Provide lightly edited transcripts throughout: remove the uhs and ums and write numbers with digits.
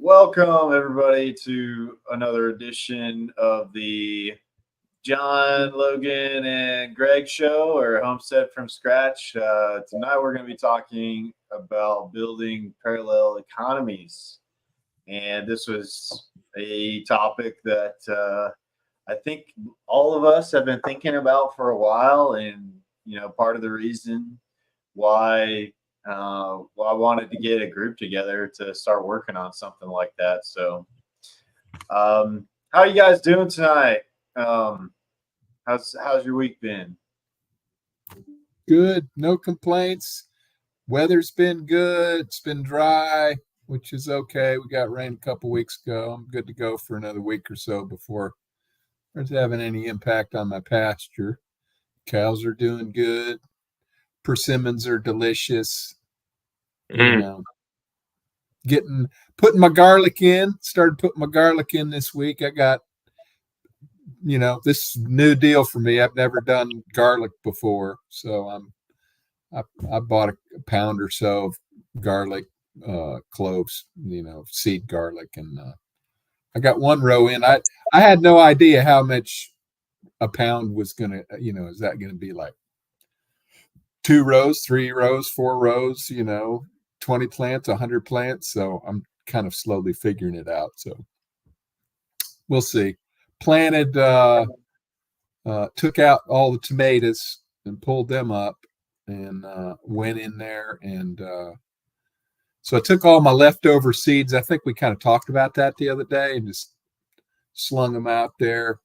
Welcome, everybody, to another edition of the John, Logan, and Greg show, or Homestead from Scratch. Tonight, we're going to be talking about building parallel economies. And this was a topic that I think all of us have been thinking about for a while. And, part of the reason why I wanted to get a group together to start working on something like that. So, how are you guys doing tonight? How's your week been? Good, no complaints. Weather's been good. It's been dry, which is okay. We got rain a couple weeks ago. I'm good to go for another week or so before it's having any impact on my pasture. Cows are doing good. Persimmons are delicious. You know, putting my garlic in. Started putting my garlic in this week. I got, this new deal for me. I've never done garlic before, so I bought a pound or so of garlic, cloves, seed garlic, and I got one row in. I had no idea how much a pound was gonna, is that gonna be like 2 rows, 3 rows, 4 rows, 20 plants, 100 plants. So I'm kind of slowly figuring it out. So we'll see. Planted, took out all the tomatoes and pulled them up and went in there. And so I took all my leftover seeds. I think we kind of talked about that the other day and just slung them out there.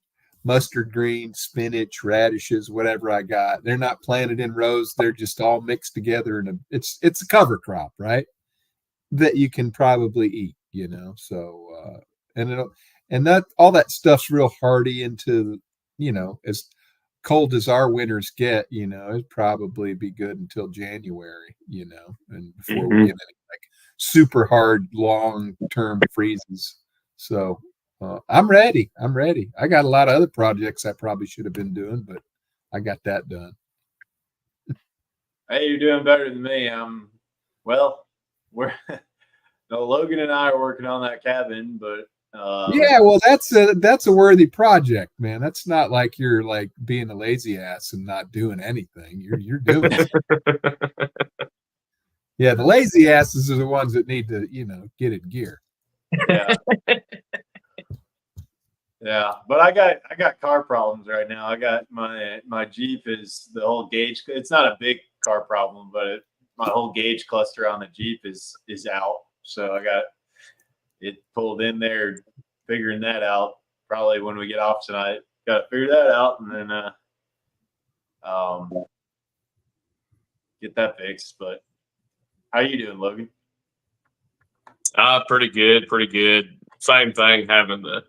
Mustard greens, spinach, radishes, whatever I got. They're not planted in rows. They're just all mixed together. And it's a cover crop, right? That you can probably eat, So, and that all that stuff's real hardy into, as cold as our winters get, it'd probably be good until January, and before we get any like super hard long-term freezes. So I'm ready. I got a lot of other projects I probably should have been doing, but I got that done. Hey, you're doing better than me. Well, we're no, Logan and I are working on that cabin, but yeah, well, that's a worthy project, man. That's not like you're like being a lazy ass and not doing anything. You're doing it. Yeah, the lazy asses are the ones that need to, get in gear. Yeah. Yeah, but I got car problems right now. I got my Jeep is the whole gauge. It's not a big car problem, but my whole gauge cluster on the Jeep is out. So I got it pulled in there, figuring that out. Probably when we get off tonight, got to figure that out and then get that fixed. But how you doing, Logan? Pretty good. Same thing, having the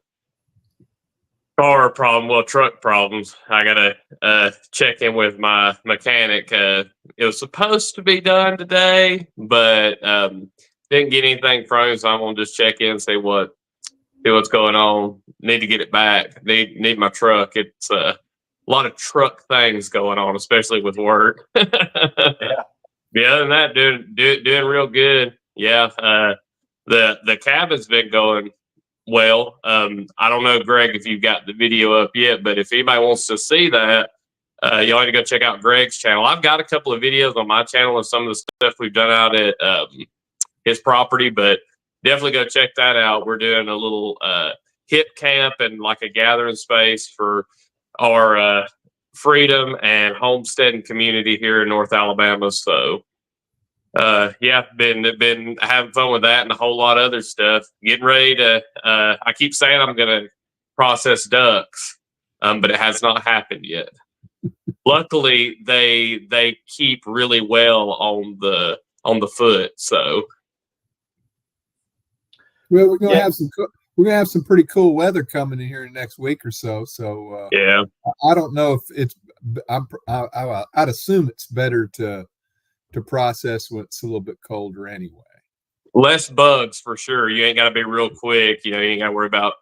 car problem, truck problems. I gotta check in with my mechanic. It was supposed to be done today, but didn't get anything from him, so I'm gonna just check in and see what's going on. Need to get it back. Need my truck. It's a lot of truck things going on, especially with work. Yeah. Yeah, other than that, doing real good. Yeah, the cabin's been going well. I don't know, Greg, if you've got the video up yet, but if anybody wants to see that, y'all need to go check out Greg's channel. I've got a couple of videos on my channel of some of the stuff we've done out at his property, but definitely go check that out. We're doing a little hip camp and like a gathering space for our freedom and homesteading community here in North Alabama. So yeah, been having fun with that and a whole lot of other stuff. Getting ready to I keep saying I'm gonna process ducks, but it has not happened yet. Luckily they keep really well on the foot, so well, we're gonna have some pretty cool weather coming in here in the next week or so. So yeah, I don't know if it's I'd assume it's better to process when it's a little bit colder anyway. Less bugs for sure. You ain't got to be real quick. You ain't got to worry about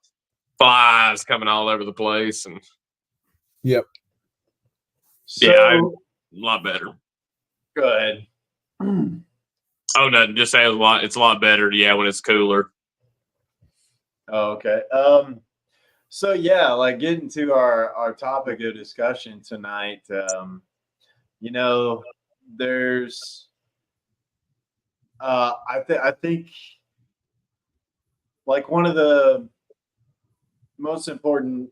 flies coming all over the place. And yep. So, yeah, a lot better. Go ahead. Oh, nothing. Just say it's a lot better. Yeah, when it's cooler. Oh, okay. So yeah, like getting to our topic of discussion tonight. You know, there's I think like one of the most important,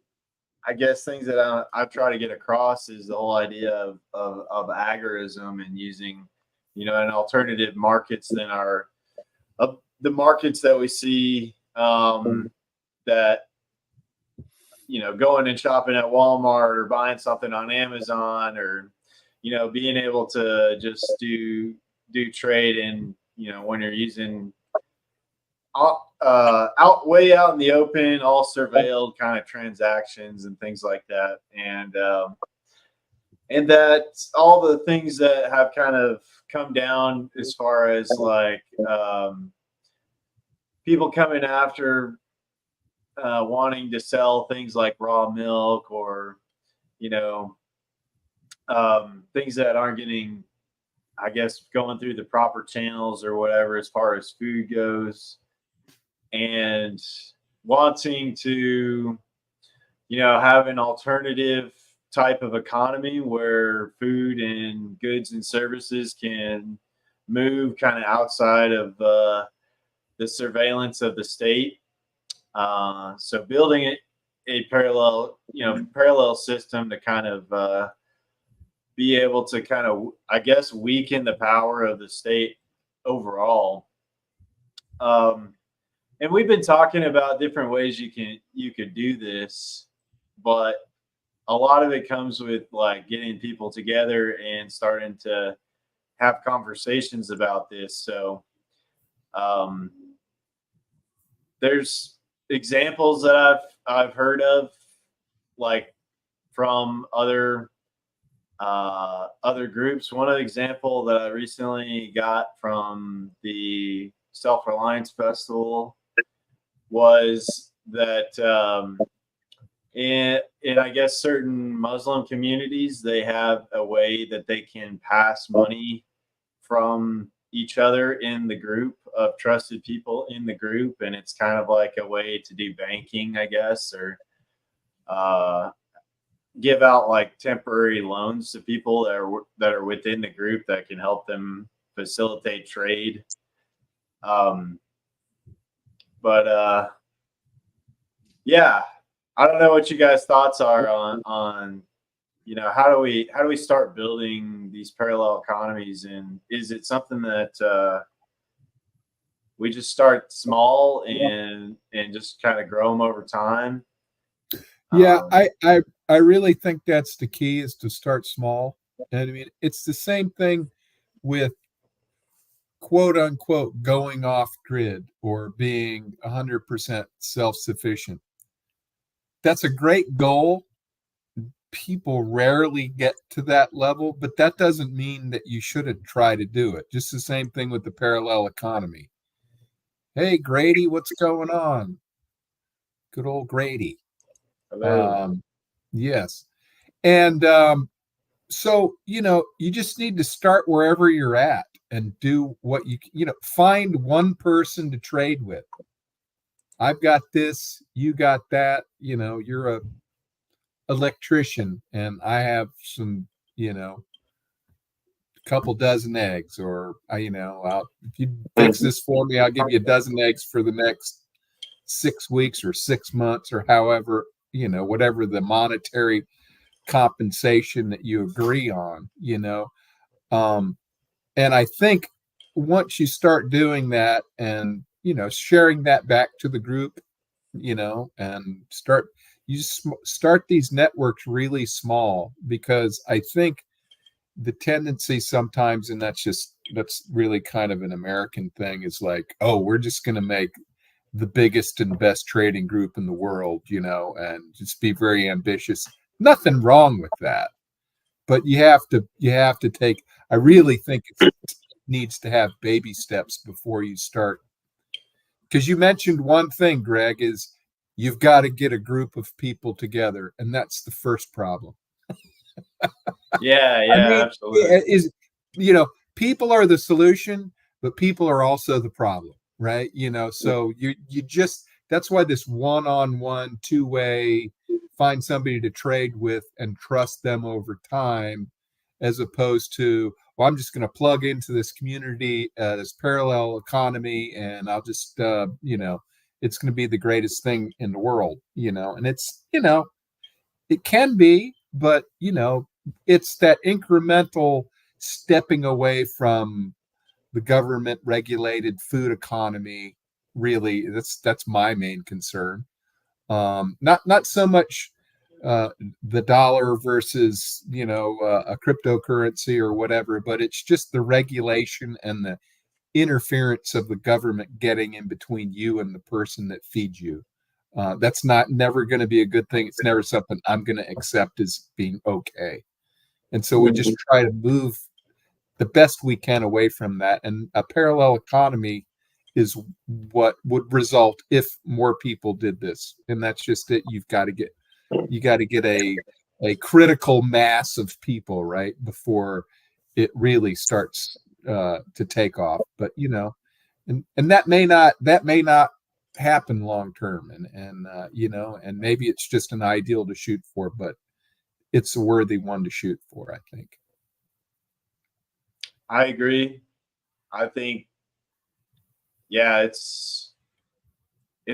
I guess, things that I try to get across is the whole idea of agorism and using, an alternative markets than our the markets that we see, that going and shopping at Walmart or buying something on Amazon, or being able to just do trade, and when you're using out way out in the open, all surveilled kind of transactions and things like that, and that all the things that have kind of come down as far as like, people coming after, wanting to sell things like raw milk, or you know things that aren't getting, I guess, going through the proper channels or whatever as far as food goes, and wanting to have an alternative type of economy where food and goods and services can move kind of outside of the surveillance of the state. So building a parallel system to kind of be able to kind of, I guess, weaken the power of the state overall. Um, and we've been talking about different ways you could do this, but a lot of it comes with like getting people together and starting to have conversations about this. So um, there's examples that I've heard of, like from other groups. One example that I recently got from the Self Reliance Festival was that, in I guess certain Muslim communities, they have a way that they can pass money from each other in the group of trusted people in the group, and it's kind of like a way to do banking, I guess, or uh, give out like temporary loans to people that are within the group that can help them facilitate trade. Um, but yeah, I don't know what you guys' thoughts are on how do we start building these parallel economies, and is it something that we just start small and just kind of grow them over time? Yeah, Um, I really think that's the key, is to start small. And I mean, it's the same thing with quote unquote going off grid or being 100% self-sufficient. That's a great goal. People rarely get to that level, but that doesn't mean that you shouldn't try to do it. Just the same thing with the parallel economy. Hey, Grady, what's going on? Good old Grady. Hello. Um, yes. And so, you just need to start wherever you're at and do what find one person to trade with. I've got this, you got that, you're a electrician and I have some, couple dozen eggs, or if you fix this for me, I'll give you a dozen eggs for the next 6 weeks or 6 months, or however, whatever the monetary compensation that you agree on. um and I think once you start doing that, and sharing that back to the group, and start these networks really small, because I think the tendency sometimes, and that's really kind of an American thing, is like, oh, we're just going to make the biggest and best trading group in the world, and just be very ambitious. Nothing wrong with that, but you have to take. I really think it needs to have baby steps before you start. Because you mentioned one thing, Greg, is you've got to get a group of people together, and that's the first problem. Yeah, I yeah, mean, absolutely. people are the solution, but people are also the problem, right? So you just that's why this one-on-one, two-way, find somebody to trade with and trust them over time, as opposed to, well, I'm just going to plug into this community, this parallel economy, and I'll just, it's going to be the greatest thing in the world, and it's, it can be, but, it's that incremental stepping away from the government regulated food economy. Really, that's my main concern. Not so much the dollar versus a cryptocurrency or whatever, but it's just the regulation and the interference of the government getting in between you and the person that feeds you. That's never going to be a good thing. It's never something I'm going to accept as being okay. And so we just try to move the best we can away from that. And a parallel economy is what would result if more people did this. And that's just it. You got to get a critical mass of people, right, before it really starts to take off. But and that may not happen long term, and maybe it's just an ideal to shoot for, but it's a worthy one to shoot for, I think. I agree. I think, yeah, it's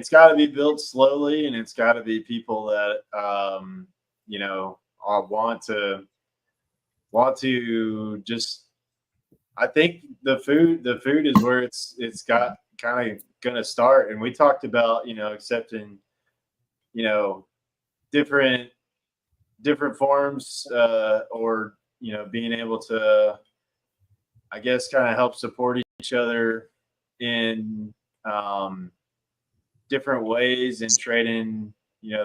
got to be built slowly, and it's got to be people that want to just. I think the food is where it's got kind of going to start, and we talked about accepting different forms or being able to, I guess, kind of help support each other in different ways and trading,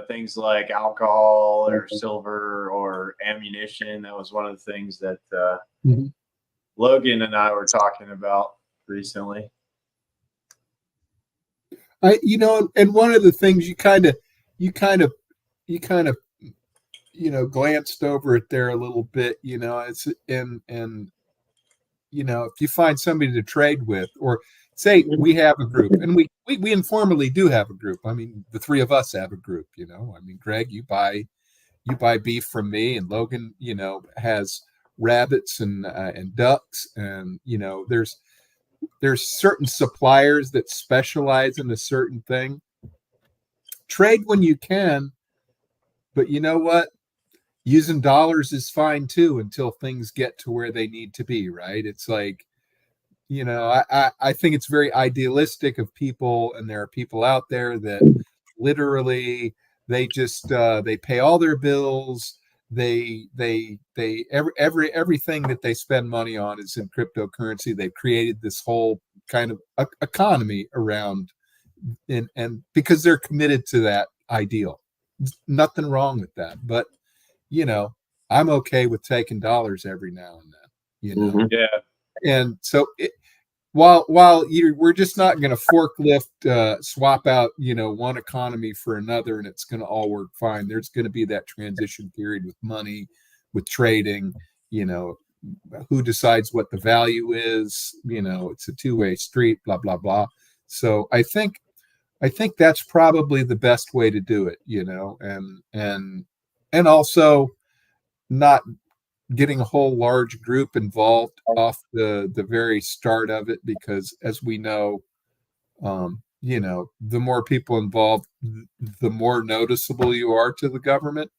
things like alcohol or silver or ammunition. That was one of the things that Logan and I were talking about recently. And one of the things you kind of glanced over it there a little bit, it's and if you find somebody to trade with, or say we have a group, and we informally do have a group. I mean, the three of us have a group, I mean, Greg, you buy beef from me, and Logan, has rabbits and ducks, and there's certain suppliers that specialize in a certain thing. Trade when you can, but you know what? Using dollars is fine too until things get to where they need to be, right? It's like, I think it's very idealistic of people, and there are people out there that literally they just they pay all their bills. Everything that they spend money on is in cryptocurrency. They've created this whole kind of economy around, and because they're committed to that ideal. Nothing wrong with that, but I'm okay with taking dollars every now and then. Yeah. And so while we're just not going to forklift swap out one economy for another and it's going to all work fine. There's going to be that transition period with money, with trading. Who decides what the value is? It's a two-way street, blah blah blah. So I think that's probably the best way to do it. And also not getting a whole large group involved off the very start of it, because as we know, the more people involved, the more noticeable you are to the government.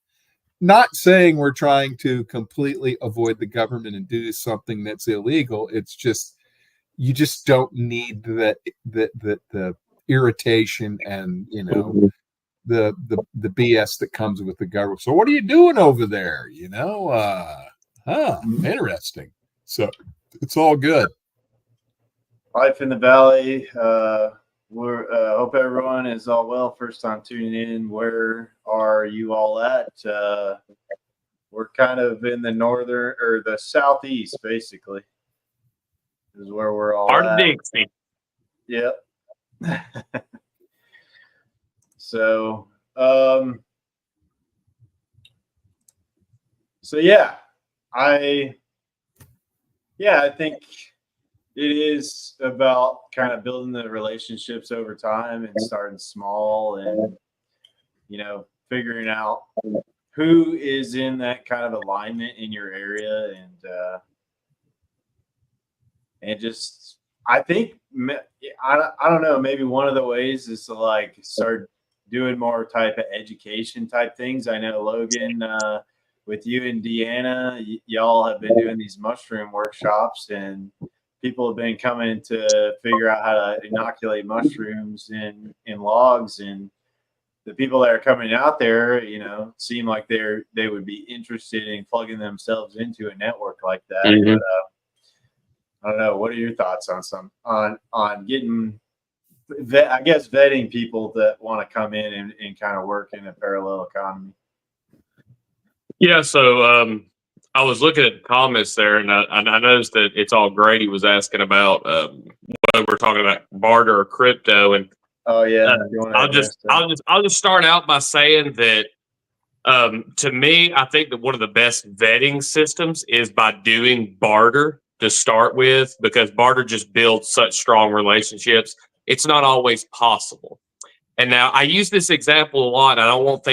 Not saying we're trying to completely avoid the government and do something that's illegal. It's just, you just don't need the irritation and the BS that comes with the government. So what are you doing over there? Interesting. So it's all good. Life in the Valley. We're hope everyone is all well. First time tuning in. Where are you all at? We're kind of in the northern or the southeast, basically. Is where we're all Part at. of Dixie. Yep. So, I think it is about kind of building the relationships over time and starting small and, figuring out who is in that kind of alignment in your area and just, I think, I don't know, maybe one of the ways is to like start doing more type of education type things. I know Logan, with you and Deanna, y'all have been doing these mushroom workshops, and people have been coming to figure out how to inoculate mushrooms in logs. And the people that are coming out there, seem like they would be interested in plugging themselves into a network like that. Mhm. But I don't know. What are your thoughts on getting, I guess, vetting people that want to come in and kind of work in a parallel economy? Yeah, so I was looking at the comments there, and I noticed that it's all Grady was asking about whether we're talking about barter or crypto, and Oh yeah, I'll just start out by saying that to me, I think that one of the best vetting systems is by doing barter to start with, because barter just builds such strong relationships. It's not always possible. And now I use this example a lot. I don't want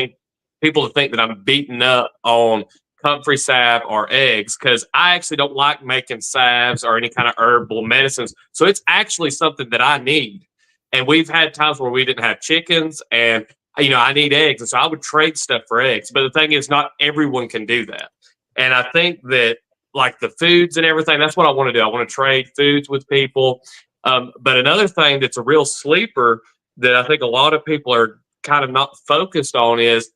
people to think that I'm beating up on comfrey salve or eggs, because I actually don't like making salves or any kind of herbal medicines. So it's actually something that I need. And we've had times where we didn't have chickens, and I need eggs, and so I would trade stuff for eggs. But the thing is, not everyone can do that. And I think that, like the foods and everything, that's what I want to do. I want to trade foods with people. But another thing that's a real sleeper that I think a lot of people are kind of not focused on is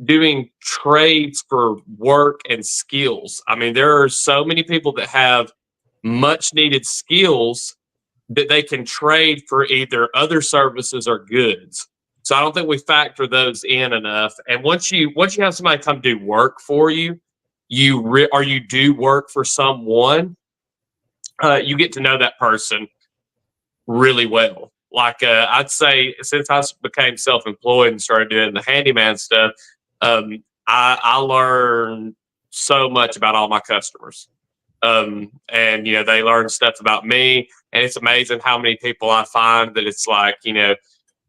doing trades for work and skills. I mean, there are so many people that have much needed skills that they can trade for either other services or goods. So I don't think we factor those in enough. And once you have somebody come do work for you, or you do work for someone, you get to know that person really well. Like I'd say, since I became self-employed and started doing the handyman stuff, I learned so much about all my customers. And they learn stuff about me, and it's amazing how many people I find that it's like,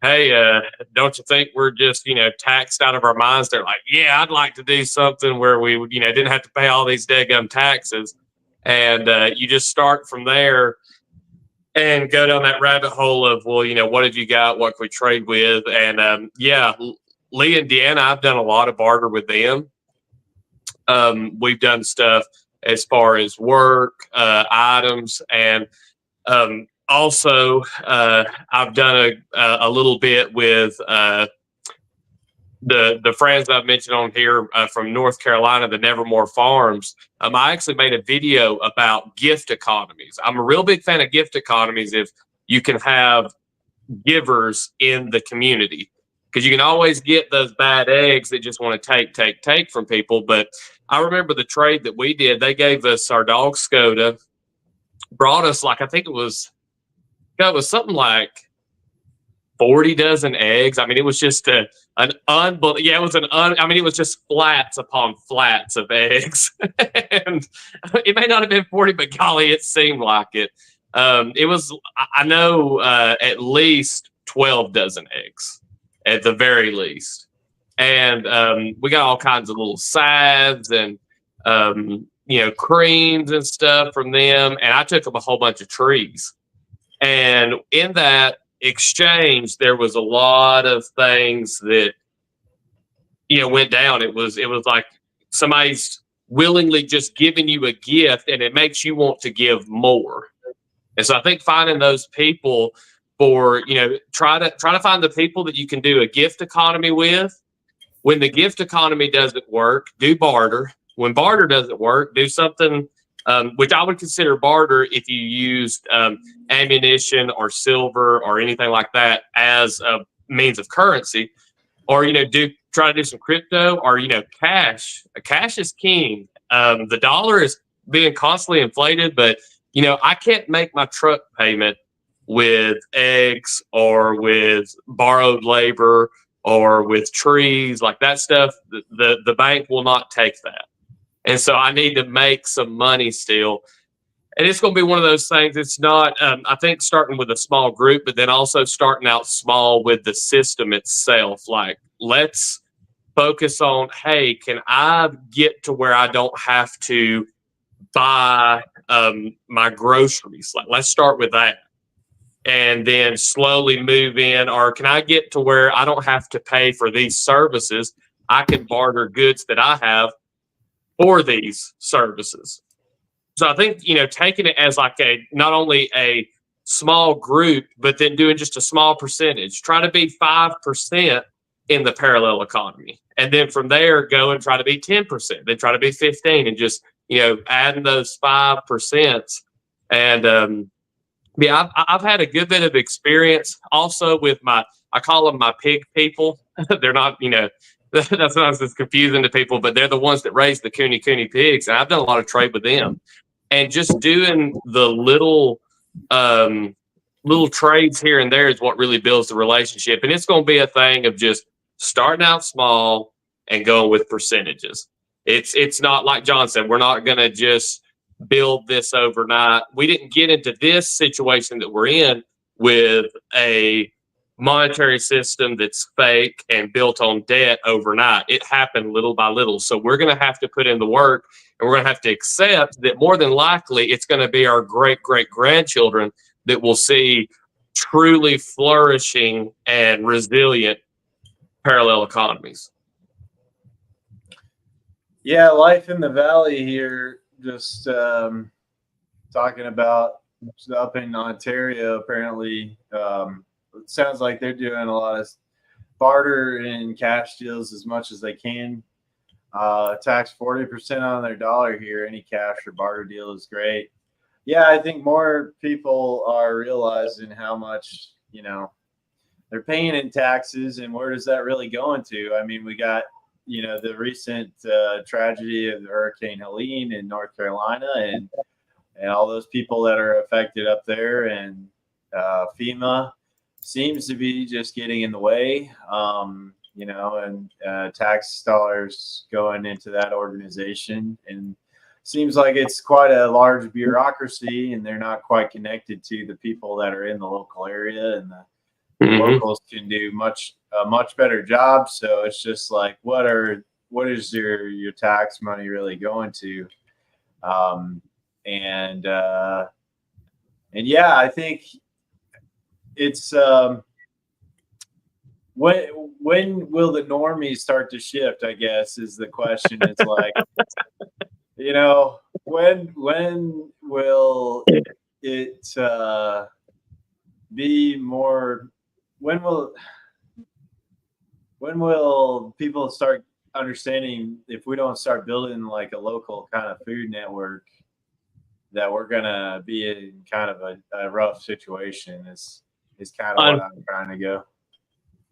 hey, don't you think we're just taxed out of our minds? They're like, yeah, I'd like to do something where we would didn't have to pay all these daggum taxes. And you just start from there and go down that rabbit hole of, well, what have you got? What can we trade with? And yeah, Lee and Deanna, I've done a lot of barter with them. We've done stuff as far as work, items, and also I've done a little bit with the friends I've mentioned on here from North Carolina, the Nevermore Farms. I actually made a video about gift economies. I'm a real big fan of gift economies if you can have givers in the community, because you can always get those bad eggs that just want to take from people. But I remember the trade that we did. They gave us our dog Skoda, brought us, like, I think it was something like 40 dozen eggs. I mean, it was just an unbelievable. Yeah, I mean, it was just flats upon flats of eggs, and it may not have been 40, but golly, it seemed like it. It was, I know, at least 12 dozen eggs, at the very least. And we got all kinds of little salves and creams and stuff from them. And I took them a whole bunch of trees. And in that exchange, there was a lot of things that went down. It was like somebody's willingly just giving you a gift, and it makes you want to give more. And so I think finding those people for try to find the people that you can do a gift economy with. When the gift economy doesn't work, do barter. When barter doesn't work, do something which I would consider barter if you used ammunition or silver or anything like that as a means of currency, or try to do some crypto, or cash. Cash is king. The dollar is being constantly inflated, but I can't make my truck payment with eggs or with borrowed labor or with trees, like that stuff. The bank will not take that. And so I need to make some money still. And it's going to be one of those things. It's not, I think, starting with a small group, but then also starting out small with the system itself. Like, let's focus on, hey, can I get to where I don't have to buy my groceries? Like, let's start with that. And then slowly move in, or can I get to where I don't have to pay for these services? I can barter goods that I have for these services. So I think, taking it as like not only a small group, but then doing just a small percentage, try to be 5% in the parallel economy. And then from there, go and try to be 10%, then try to be 15, and just, adding those 5%. And yeah, I've had a good bit of experience also with I call them my pig people. They're not, that's not as confusing to people, but they're the ones that raise the cooney pigs. And I've done a lot of trade with them. And just doing the little trades here and there is what really builds the relationship. And it's going to be a thing of just starting out small and going with percentages. It's not like John said, we're not going to just build this overnight. We didn't get into this situation that we're in with a monetary system that's fake and built on debt overnight. It happened little by little. So we're going to have to put in the work, and we're going to have to accept that more than likely it's going to be our great grandchildren that will see truly flourishing and resilient parallel economies. Yeah, life in the valley here, just talking about up in Ontario, apparently it sounds like they're doing a lot of barter and cash deals as much as they can. Tax 40% on their dollar here. Any cash or barter deal is great. Yeah, I think more people are realizing how much, they're paying in taxes, and where does that really go into? I mean, we got, the recent tragedy of the Hurricane Helene in North Carolina, and all those people that are affected up there, and FEMA seems to be just getting in the way, and tax dollars going into that organization, and seems like it's quite a large bureaucracy, and they're not quite connected to the people that are in the local area, and the locals can do a much better job. So it's just like, what is your tax money really going to? And yeah, I think it's when will the normies start to shift, I guess, is the question. It's like, when will it be more? When will people start understanding, if we don't start building like a local kind of food network, that we're gonna be in kind of a rough situation? Is kind of what I'm trying to go.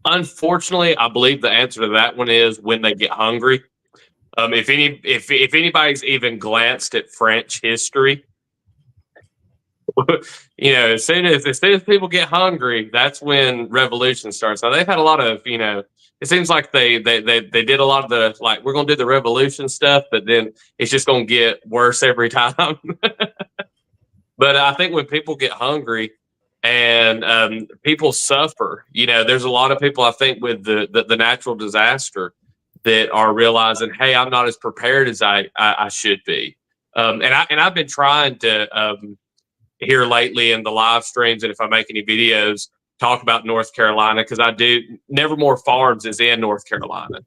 Unfortunately, I believe the answer to that one is when they get hungry. If anybody's even glanced at French history, as soon as people get hungry, that's when revolution starts. Now they've had a lot of, it seems like they did a lot of the, like, we're gonna do the revolution stuff, but then it's just gonna get worse every time. But I think when people get hungry and people suffer, there's a lot of people, I think, with the natural disaster that are realizing, hey, I'm not as prepared as I should be. And I've been trying to here lately in the live streams, and if I make any videos, talk about North Carolina, because I do. Nevermore Farms is in North Carolina,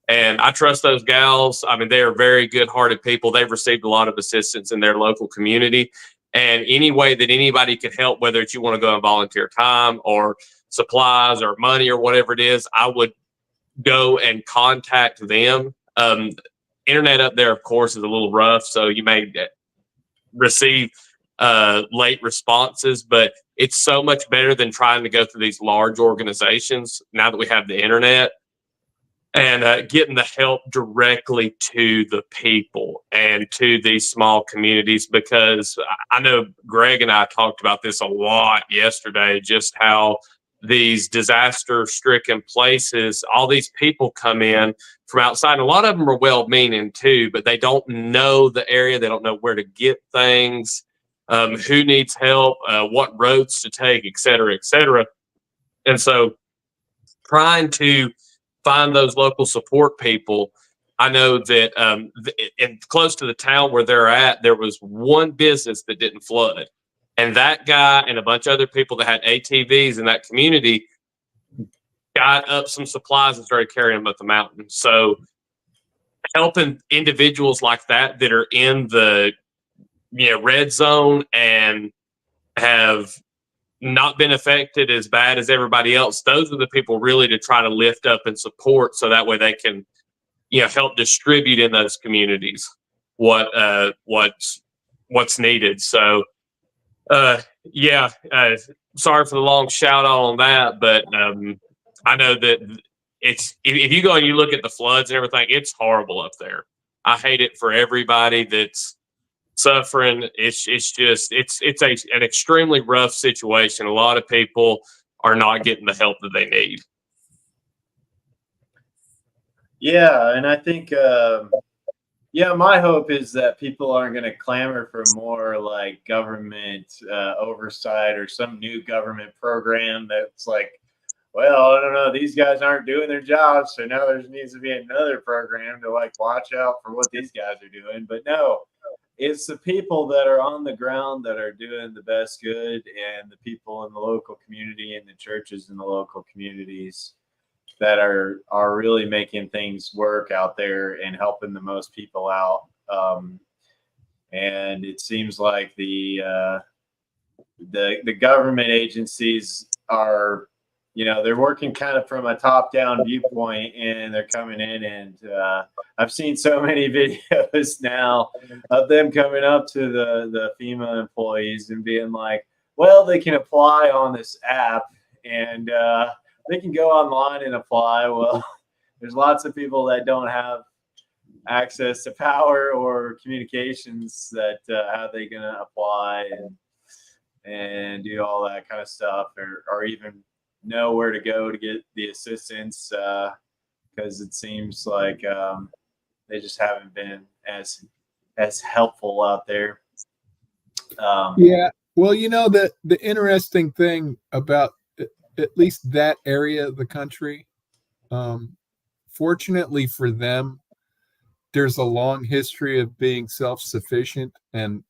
and I trust those gals. I mean, they are very good-hearted people. They've received a lot of assistance in their local community, and any way that anybody can help, whether it's you want to go and volunteer time or supplies or money or whatever it is, I would go and contact them. Internet up there, of course, is a little rough, so you may receive late responses, but it's so much better than trying to go through these large organizations now that we have the internet, and getting the help directly to the people and to these small communities. Because I know Greg and I talked about this a lot yesterday, just how these disaster stricken places, all these people come in from outside, and a lot of them are well meaning too, but they don't know the area, they don't know where to get things. who needs help, what roads to take, et cetera, et cetera. And so trying to find those local support people. I know that and close to the town where they're at, there was one business that didn't flood. And that guy and a bunch of other people that had ATVs in that community got up some supplies and started carrying them up the mountain. So helping individuals like that are in the red zone and have not been affected as bad as everybody else, those are the people really to try to lift up and support, so that way they can help distribute in those communities what's needed. So sorry for the long shout out on that, but I know that it's if you go and you look at the floods and everything, it's horrible up there. I hate it for everybody that's suffering. It's an extremely rough situation. A lot of people are not getting the help that they need. Yeah, and I think my hope is that people aren't going to clamor for more like government oversight or some new government program that's like, well, I don't know, these guys aren't doing their jobs, so now there needs to be another program to like watch out for what these guys are doing. But no, it's the people that are on the ground that are doing the best good, and the people in the local community and the churches in the local communities that are really making things work out there and helping the most people out. And it seems like the government agencies are, they're working kind of from a top-down viewpoint, and they're coming in and I've seen so many videos now of them coming up to the FEMA employees and being like, well, they can apply on this app and they can go online and apply. Well, there's lots of people that don't have access to power or communications that how are they going to apply and do all that kind of stuff, or even know where to go to get the assistance, because it seems like they just haven't been as helpful out there. Yeah. Well, the interesting thing about at least that area of the country, fortunately for them, there's a long history of being self-sufficient, and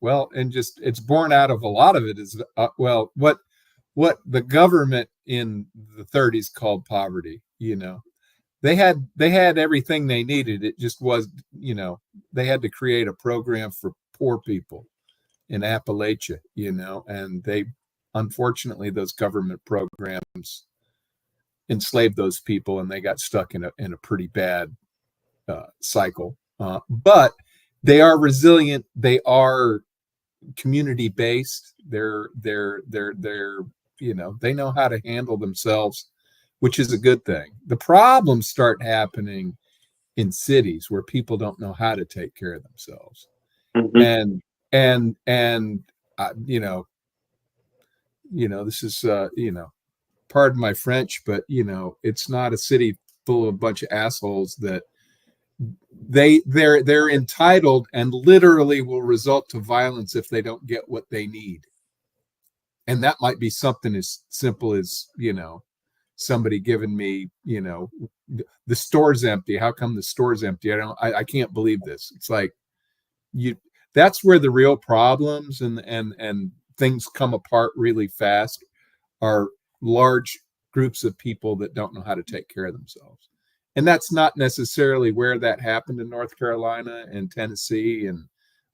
just it's born out of a lot of it is what the government in the 30s called poverty. They had everything they needed. It just was, they had to create a program for poor people in Appalachia, and they, unfortunately, those government programs enslaved those people, and they got stuck in a pretty bad cycle. But they are resilient. They are community based. They're they know how to handle themselves, which is a good thing. The problems start happening in cities where people don't know how to take care of themselves. Mm-hmm. And this is pardon my French, but it's not a city full of a bunch of assholes that they're entitled and literally will result to violence if they don't get what they need. And that might be something as simple as, somebody giving me, the store's empty. How come the store's empty? I can't believe this. It's like that's where the real problems and things come apart really fast, are large groups of people that don't know how to take care of themselves. And that's not necessarily where that happened in North Carolina and Tennessee and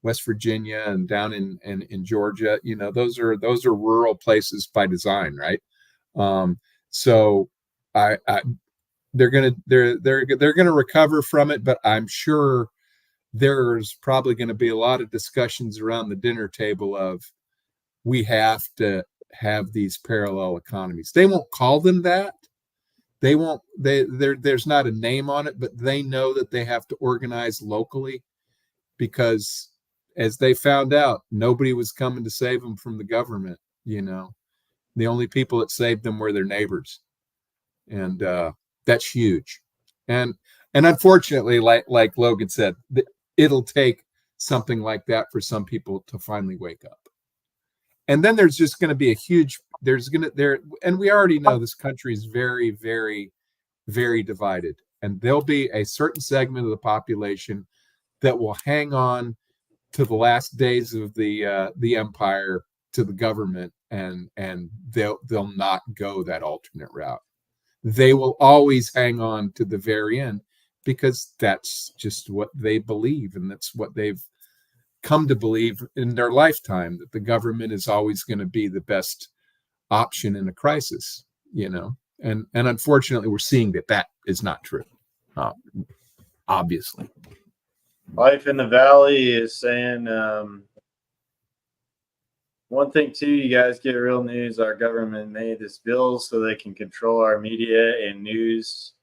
West Virginia and down in Georgia. Those are rural places by design, right? So they're gonna recover from it, but I'm sure there's probably going to be a lot of discussions around the dinner table of, we have to have these parallel economies. They won't call them that. There's not a name on it, but they know that they have to organize locally, because as they found out, nobody was coming to save them from the government. The only people that saved them were their neighbors. And that's huge. And unfortunately, like Logan said, it'll take something like that for some people to finally wake up. And then there's just going to be a huge, and we already know this country is very, very, very divided. And there'll be a certain segment of the population that will hang on to the last days of the empire, to the government, and they'll not go that alternate route. They will always hang on to the very end because that's just what they believe, and that's what they've come to believe in their lifetime, that the government is always going to be the best option in a crisis, and unfortunately we're seeing that is not true, obviously. Life in the Valley is saying one thing too, you guys get real news. Our government made this bill so they can control our media and news.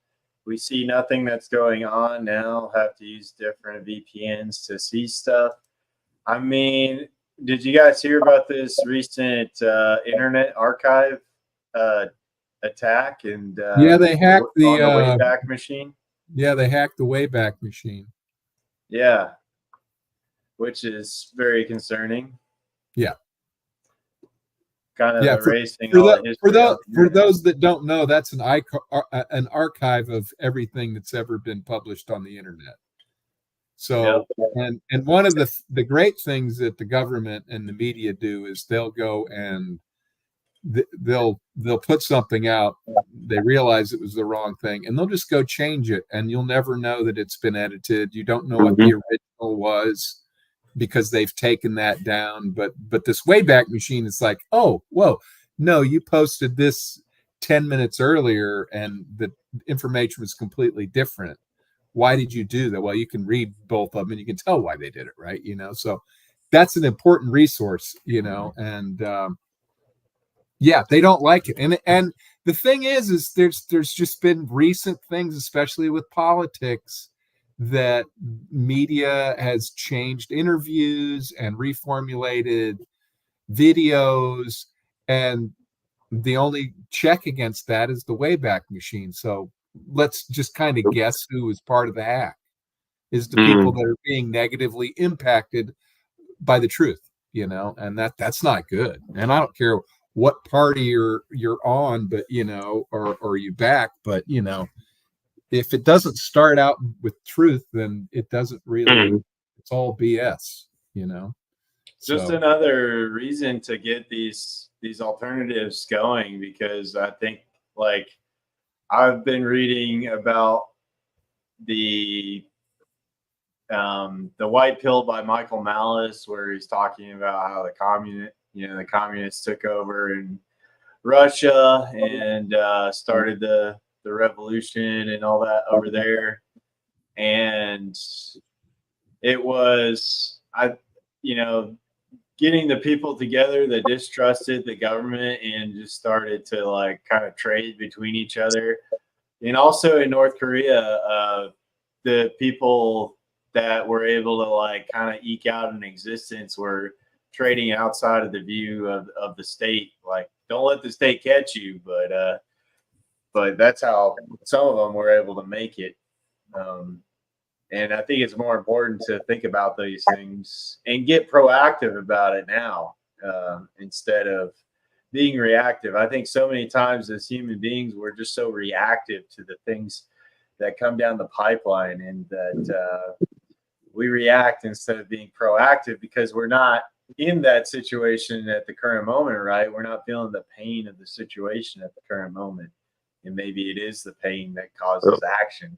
We see nothing that's going on now, have to use different VPNs to see stuff. I mean, did you guys hear about this recent Internet Archive attack? And yeah, they hacked the Wayback Machine. Yeah, they hacked the Wayback Machine. Yeah, which is very concerning. Yeah, kind of erasing for all the history. For those that don't know, that's an archive of everything that's ever been published on the internet. So, and one of the great things that the government and the media do is they'll go and they'll put something out, they realize it was the wrong thing, and they'll just go change it, and you'll never know that it's been edited. You don't know what the original was because they've taken that down. But this Wayback Machine is like, oh, whoa, no, you posted this 10 minutes earlier and the information was completely different. Why did you do that? Well, you can read both of them and you can tell why they did it, right? So that's an important resource, and yeah, they don't like it. And the thing is there's just been recent things, especially with politics, that media has changed interviews and reformulated videos, and the only check against that is the Wayback Machine. So let's just kind of guess who is part of the hack. Is the people that are being negatively impacted by the truth, and that's not good. And I don't care what party you're on, but or you back, but if it doesn't start out with truth, then it doesn't really, it's all BS, Just another reason to get these alternatives going, because I think, like, I've been reading about the white pill by Michael Malice, where he's talking about how the communists took over in Russia and started the revolution and all that over there. And it was, getting the people together that distrusted the government and just started to like kind of trade between each other. And also in North Korea, the people that were able to like kind of eke out an existence were trading outside of the view of the state. Like, don't let the state catch you, but that's how some of them were able to make it. And I think it's more important to think about these things and get proactive about it now, instead of being reactive. I think so many times as human beings, we're just so reactive to the things that come down the pipeline, and that we react instead of being proactive because we're not in that situation at the current moment, right? We're not feeling the pain of the situation at the current moment. And maybe it is the pain that causes action.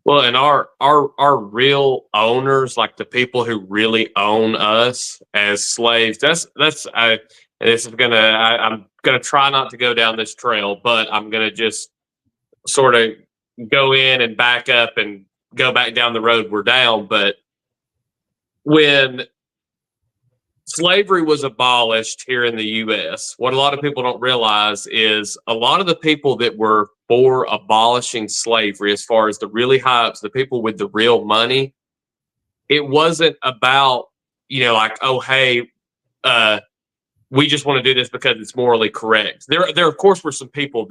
Well, and our real owners, like the people who really own us as slaves, I'm gonna try not to go down this trail, but I'm gonna just sort of go in and back up and go back down the road we're down. But when slavery was abolished here in the U.S., what a lot of people don't realize is a lot of the people that were for abolishing slavery, as far as the really high ups, the people with the real money, it wasn't about, like, oh, hey, we just want to do this because it's morally correct. There of course were some people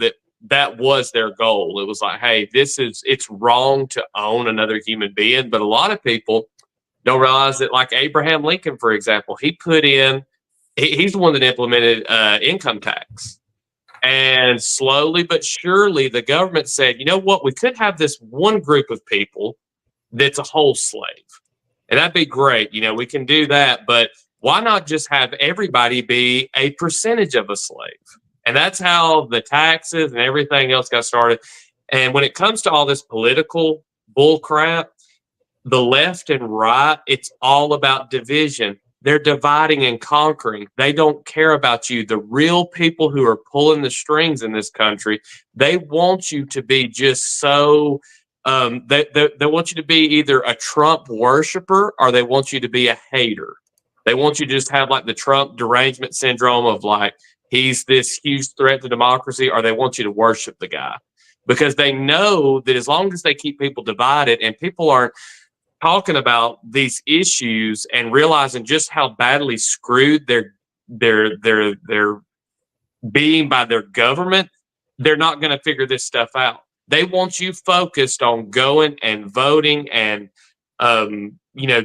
that was their goal. It was like, hey, it's wrong to own another human being. But a lot of people, don't realize that, like Abraham Lincoln, for example, he put in, he's the one that implemented income tax. And slowly but surely, the government said, you know what, we could have this one group of people that's a whole slave. And that'd be great. You know, we can do that. But why not just have everybody be a percentage of a slave? And that's how the taxes and everything else got started. And when it comes to all this political bull crap, the left and right, it's all about division. They're dividing and conquering. They don't care about you. The real people who are pulling the strings in this country, they want you to be just so, they want you to be either a Trump worshiper or they want you to be a hater. They want you to just have like the Trump derangement syndrome of like, he's this huge threat to democracy, or they want you to worship the guy because they know that as long as they keep people divided and people aren't talking about these issues and realizing just how badly screwed they're being by their government, they're not going to figure this stuff out. They want you focused on going and voting and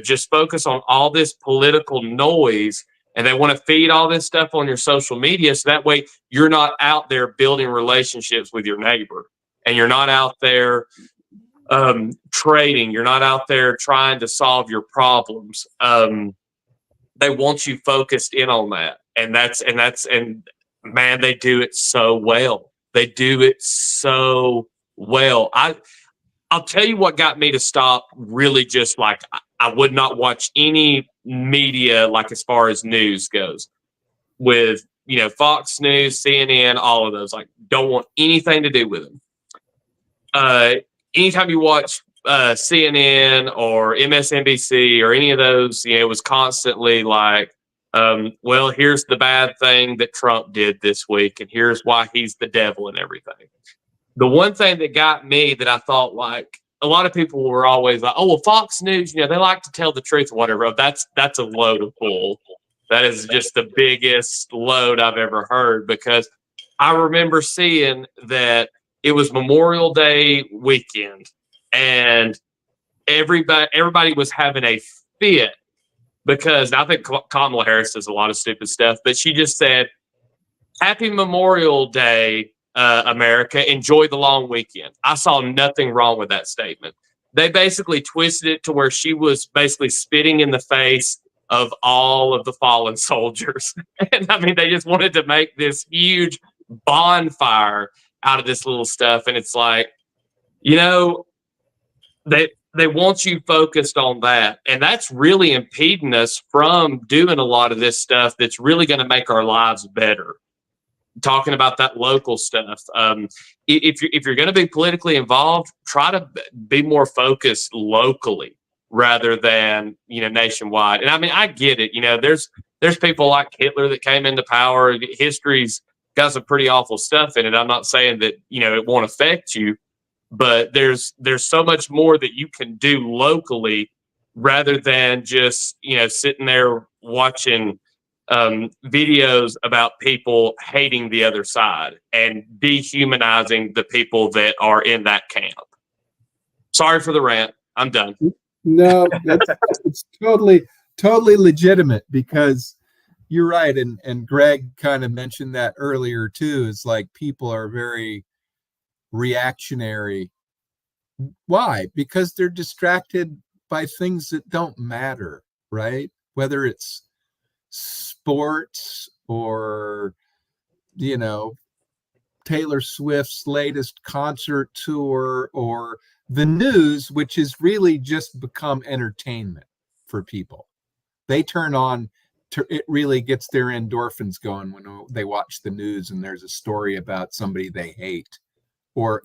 just focus on all this political noise, and they want to feed all this stuff on your social media so that way you're not out there building relationships with your neighbor, and you're not out there trading. You're not out there trying to solve your problems. They want you focused in on that. And man, they do it so well. They do it so well. I'll tell you what got me to stop really just like, I would not watch any media, like as far as news goes with, Fox News, CNN, all of those, like don't want anything to do with them. Anytime you watch CNN or MSNBC or any of those, it was constantly like, well, here's the bad thing that Trump did this week, and here's why he's the devil and everything. The one thing that got me that I thought like a lot of people were always like, oh, well, Fox News, they like to tell the truth or whatever. That's a load of bull. That is just the biggest load I've ever heard, because I remember seeing that it was Memorial Day weekend, and everybody was having a fit because I think Kamala Harris does a lot of stupid stuff, but she just said, "Happy Memorial Day, America. Enjoy the long weekend." I saw nothing wrong with that statement. They basically twisted it to where she was basically spitting in the face of all of the fallen soldiers. And I mean, they just wanted to make this huge bonfire out of this little stuff. And it's like, they want you focused on that. And that's really impeding us from doing a lot of this stuff that's really going to make our lives better. Talking about that local stuff. If you're going to be politically involved, try to be more focused locally rather than, nationwide. And I mean, I get it. There's people like Hitler that came into power. History's got some pretty awful stuff in it. I'm not saying that, it won't affect you, but there's so much more that you can do locally rather than just, sitting there watching videos about people hating the other side and dehumanizing the people that are in that camp. Sorry for the rant. I'm done. No, it's totally legitimate, because you're right. And Greg kind of mentioned that earlier too. It's like people are very reactionary. Why? Because they're distracted by things that don't matter, right? Whether it's sports or Taylor Swift's latest concert tour, or the news, which has really just become entertainment for people. They turn on it really gets their endorphins going when they watch the news and there's a story about somebody they hate, or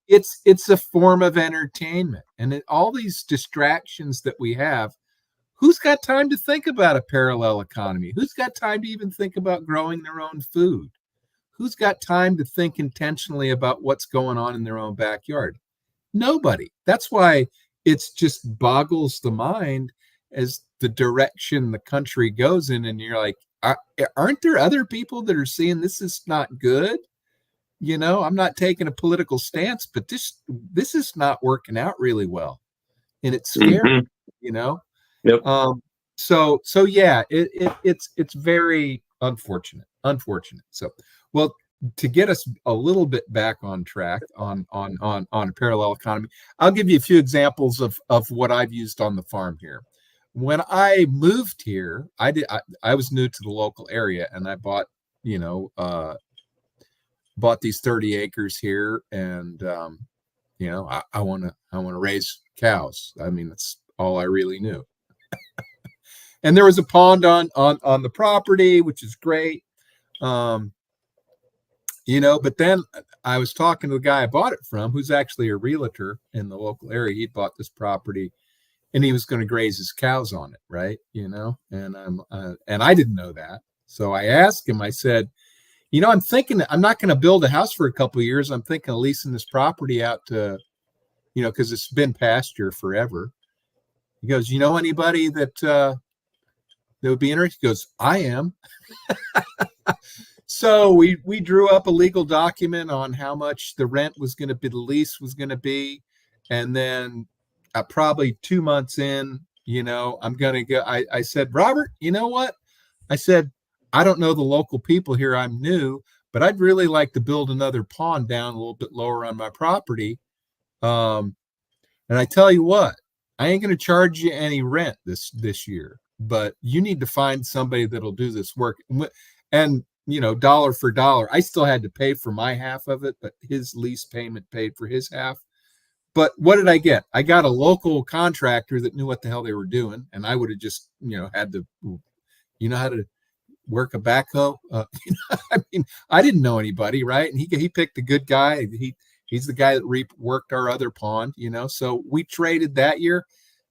it's a form of entertainment. And all these distractions that we have, who's got time to think about a parallel economy? Who's got time to even think about growing their own food? Who's got time to think intentionally about what's going on in their own backyard? Nobody. That's why it's just boggles the mind as the direction the country goes in. And you're like, aren't there other people that are seeing this is not good? I'm not taking a political stance, but this is not working out really well. And it's scary, Yep. So yeah, it's very unfortunate. So, well, to get us a little bit back on track on a parallel economy, I'll give you a few examples of what I've used on the farm here. When I moved here, I was new to the local area, and I bought bought these 30 acres here, and I want to raise cows. I mean, that's all I really knew. And there was a pond on the property, which is great. But then I was talking to the guy I bought it from, who's actually a realtor in the local area. He bought this property, and he was going to graze his cows on it, right? And I didn't know that. So I asked him. I said, I'm thinking I'm not going to build a house for a couple of years. I'm thinking of leasing this property out to, because it's been pasture forever. He goes, you know anybody that would be interested? He goes, I am. So we drew up a legal document on how much the rent was going to be, the lease was going to be, and then probably 2 months in, I'm going to go. I said, Robert, you know what? I said, I don't know the local people here. I'm new, but I'd really like to build another pond down a little bit lower on my property. And I tell you what, I ain't going to charge you any rent this year, but you need to find somebody that'll do this work. And dollar for dollar, I still had to pay for my half of it, but his lease payment paid for his half. But what did I get? I got a local contractor that knew what the hell they were doing, and I would have just, had to, how to work a backhoe. I mean, I didn't know anybody, right? And he picked a good guy. He's the guy that worked our other pond, So we traded that year.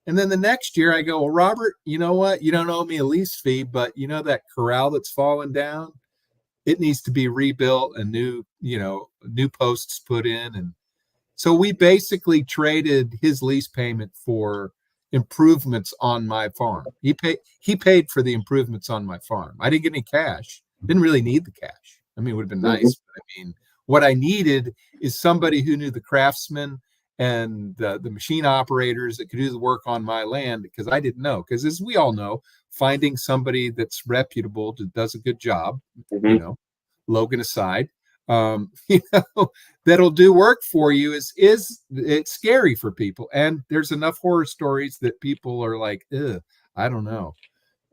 And then the next year I go, well, Robert, you know what? You don't owe me a lease fee, but that corral that's fallen down, it needs to be rebuilt and new posts put in. And so we basically traded his lease payment for improvements on my farm. He paid for the improvements on my farm. I didn't get any cash. Didn't really need the cash. I mean, it would have been nice. But I mean, what I needed is somebody who knew the craftsmen and the machine operators that could do the work on my land, because I didn't know. Because as we all know, finding somebody that's reputable, that does a good job, Logan aside, that'll do work for you is it's scary for people. And there's enough horror stories that people are like, ugh, I don't know.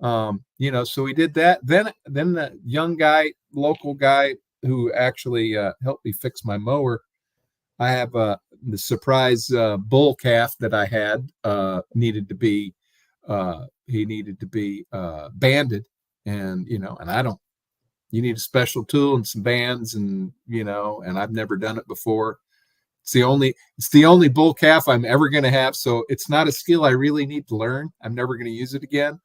So we did that. Then the young guy, local guy who actually helped me fix my mower. I have the surprise bull calf that I had needed to be banded, and and I don't. You need a special tool and some bands, and and I've never done it before. It's the only bull calf I'm ever going to have, so it's not a skill I really need to learn. I'm never going to use it again.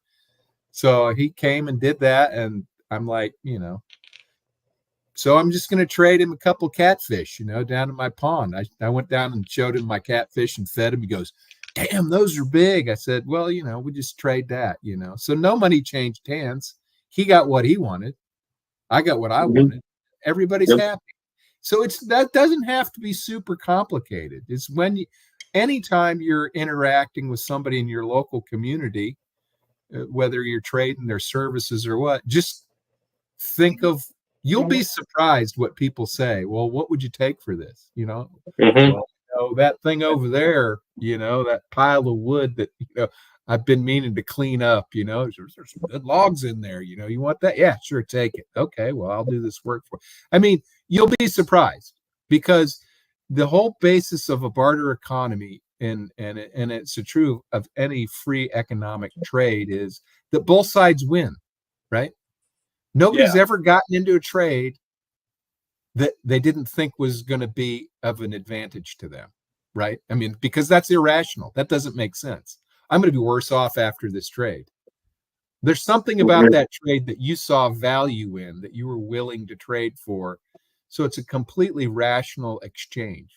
So he came and did that, and I'm like, so I'm just going to trade him a couple catfish, down in my pond. I went down and showed him my catfish and fed him. He goes, damn, those are big. I said, well, we just trade that, So no money changed hands. He got what he wanted. I got what I wanted. Everybody's happy. So that doesn't have to be super complicated. It's anytime you're interacting with somebody in your local community, whether you're trading their services or what, just think of, you'll be surprised what people say. Well, what would you take for this? Well, that thing over there, that pile of wood that, I've been meaning to clean up, there's some good logs in there, you want that? Yeah, sure. Take it. Okay. Well, I'll do this work for you. I mean, you'll be surprised, because the whole basis of a barter economy, and it's true of any free economic trade, is that both sides win, right? Nobody's ever gotten into a trade that they didn't think was going to be of an advantage to them, right? I mean, because that's irrational. That doesn't make sense. I'm going to be worse off after this trade. There's something about that trade that you saw value in, that you were willing to trade for. So it's a completely rational exchange.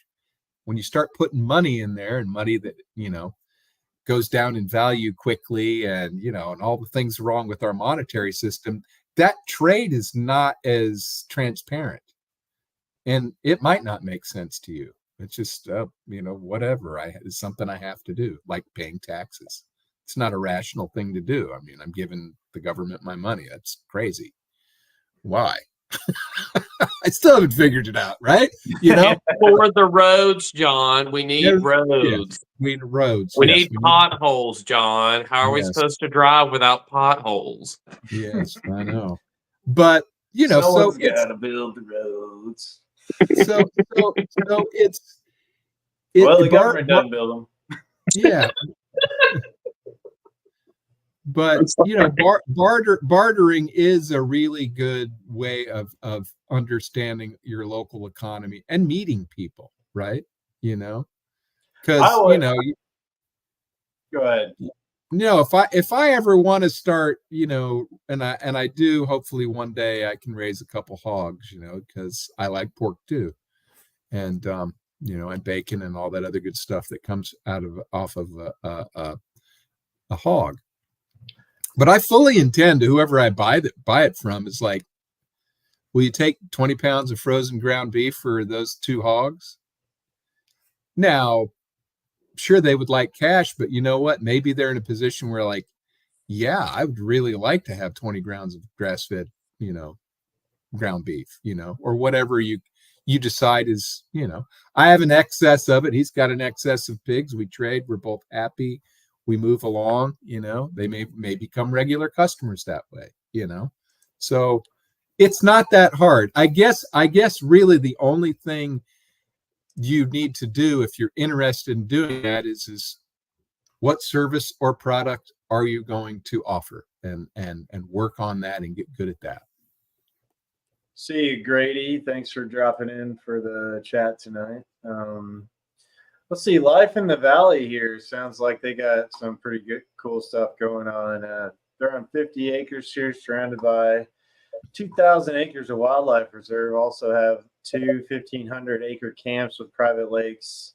When you start putting money in there, and money that, goes down in value quickly, and, and all the things wrong with our monetary system, that trade is not as transparent. And it might not make sense to you. It's just, whatever. It's something I have to do, like paying taxes. it's not a rational thing to do. I mean, I'm giving the government my money. That's crazy. Why? I still haven't figured it out, right? You know, For the roads, John, we need roads. Yes, we need roads. We Yes, need potholes, John. How are we supposed to drive without potholes? Yes, I know. But you know, someone's got to build the roads. So it's well, the government doesn't build them. Yeah. But you know, bartering is a really good way of understanding your local economy and meeting people, right? You know, because you know, go ahead. You know, if I ever want to start, you know, and I do, hopefully one day I can raise a couple hogs, you know, because I like pork too, and you know, and bacon and all that other good stuff that comes off of a hog. But I fully intend to, whoever I buy it from is like, will you take 20 pounds of frozen ground beef for those 2 hogs? Now, sure, they would like cash, but you know what? Maybe they're in a position where like, yeah, I would really like to have 20 grams of grass-fed, you know, ground beef, you know, or whatever you decide is, you know, I have an excess of it. He's got an excess of pigs. We trade. We're both happy. We move along, you know, they may become regular customers that way, you know, so it's not that hard. I guess really the only thing you need to do if you're interested in doing that is what service or product are you going to offer, and work on that and get good at that. See you, Grady. Thanks for dropping in for the chat tonight. Let's see, life in the valley here sounds like they got some pretty good, cool stuff going on. They're on 50 acres here, surrounded by 2,000 acres of wildlife reserve. Also have 2 1,500-acre camps with private lakes